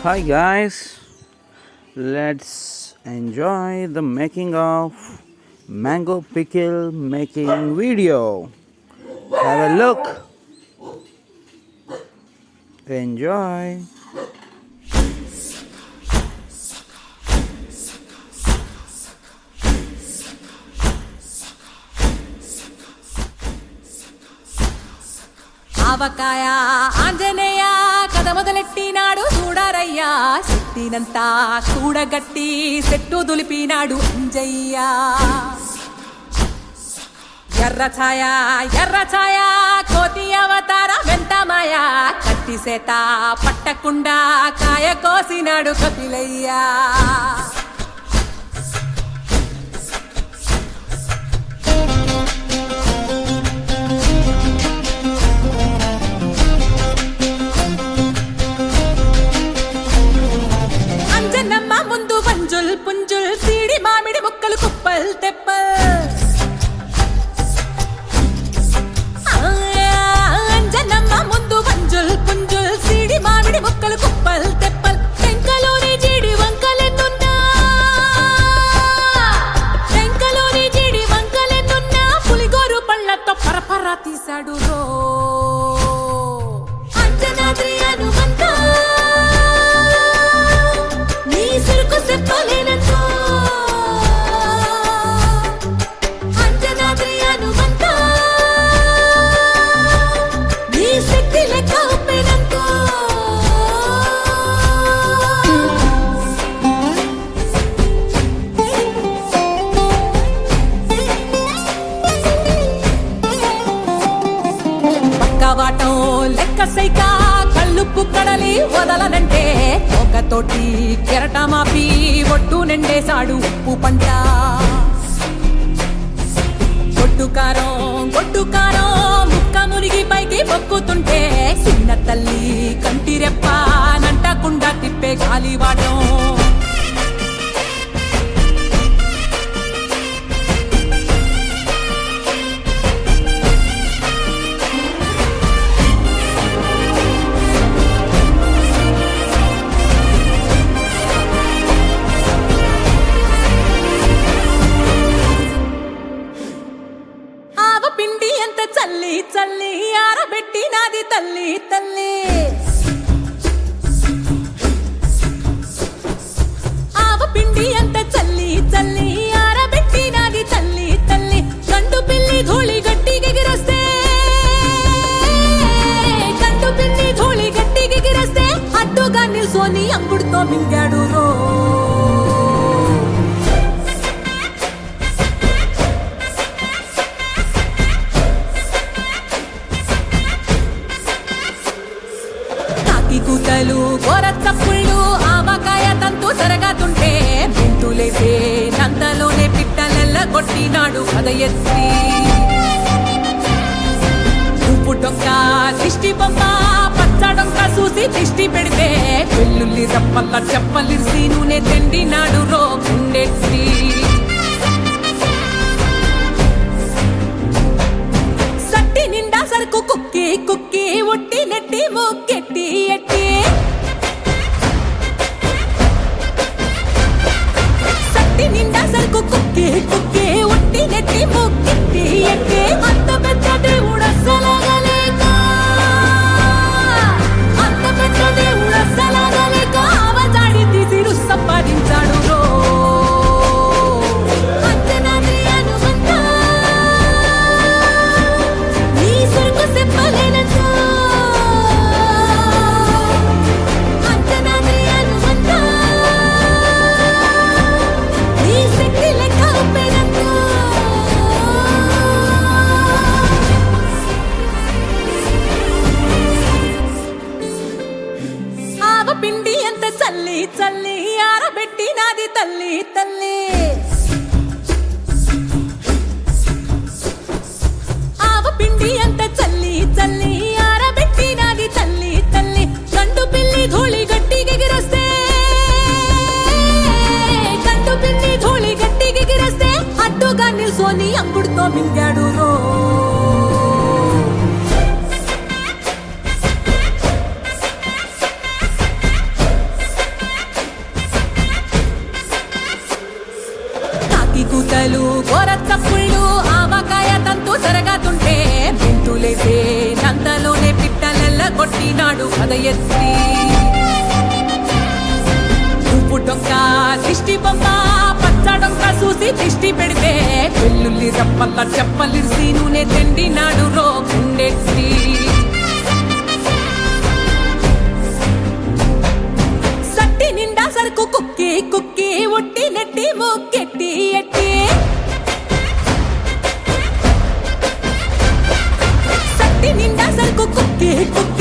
Hi guys, let's enjoy the making of mango pickle making video. Have a look. Enjoy. ఆవకాయ ఆంజనేయ కథ మొదలెట్టినాడు చూడారయ్యా శక్తినంతా కూడగట్టి చెట్టు దులిపినాడు అంజయ్య ఎర్ర ఛాయ కోతి అవతార వెంటమాయ కత్తి సేత పట్టకుండా కాయ కోసినాడు కపిలయ్యా ముందు పంజుల్ పుంజుల్ సీడి మామిడి ముక్కలు కుప్పల్ తెప్పల్ అంజనమ్మ ముందు పంజుల్ పుంజుల్ సీడి మామిడి ముక్కలు కుప్పల్ తెప్పల్ టెంకలోని జీడి వంకలెన్నున్నా పులిగోరు పళ్ళతో పరపర తీశాడు రో అంజనాద్రి హనుమంత వాటం లెక్క సైక కళ్ళుప్పు కడలి వదలనంటే ఒకతోటి కెరటమాపి ఒట్టు నిండేశాడు ఉప్పు పంట గొడ్డు కారం ముక్క మునిగి పైకి మొక్కుతుంటే చిన్న తల్లి కంటిరెప్ప నంటకుండా తిప్పే గాలివాటం చల్లి ఆరబెట్టి నాది తల్లి ఆవపిండి అంత చల్లి ఆరబెట్టి నాది తల్లి గండు పిల్లి ధూళి గట్టిగిరస్తే అడ్డుగా నిల్సోని అంగుడుతో మింగాడు రో కూతలు గోరచ్చప్పుళ్ళు ఆవకాయ తంతు జరగతుంటే మెంతులేసే నందలోనే పిట్టలెల్ల కొట్టినాడు కథ ఎత్తి ఉప్పు డొక్క దిష్టి బొమ్మ పచ్చడొక్క చూసి దిష్టి పెడితే వెల్లుల్లి రప్పల్ల చెప్పలిసి నూనె తిండినాడు రో గుండెత్తి సట్టి నిండా సరుకు కుక్కి ఒట్టి నెట్టి ముక్కెట్టి ఎట్టి సట్టి నిండా సరుకు కుక్కి ఒట్టి నెట్టి ముక్కెట్టి ఎట్టి అంత పెద్ద దేవుడు అస్సలాగలేక ఆవజాడి తీసి సంపాదించాడు రో పిండి ఎంత చల్లి ఆరబెట్టి నాది తల్లి ఆవపిండి ఎంత చల్లి ఆరబెట్టి నాది తల్లి గండు పిల్లి ధూళి గట్టిగిరస్తే అడ్డుగా నిల్సోని అంగుడుతో మింగాడు రో ఎత్తి ఉప్పు డొంక దిష్టి బొమ్మ పచ్చ డొంక చూసి దిష్టి పెడితే వెల్లుల్లి రప్పల్ల చెప్పలిర్సి నూనె తెండినాడు రో గుండెత్తి సట్టి నిండా సరుకు కుక్కి కుక్కి ఒట్టి నెట్టి మొక్కెట్టి ఎట్టి సట్టి నిండా సరుకు కుక్కి కుక్కి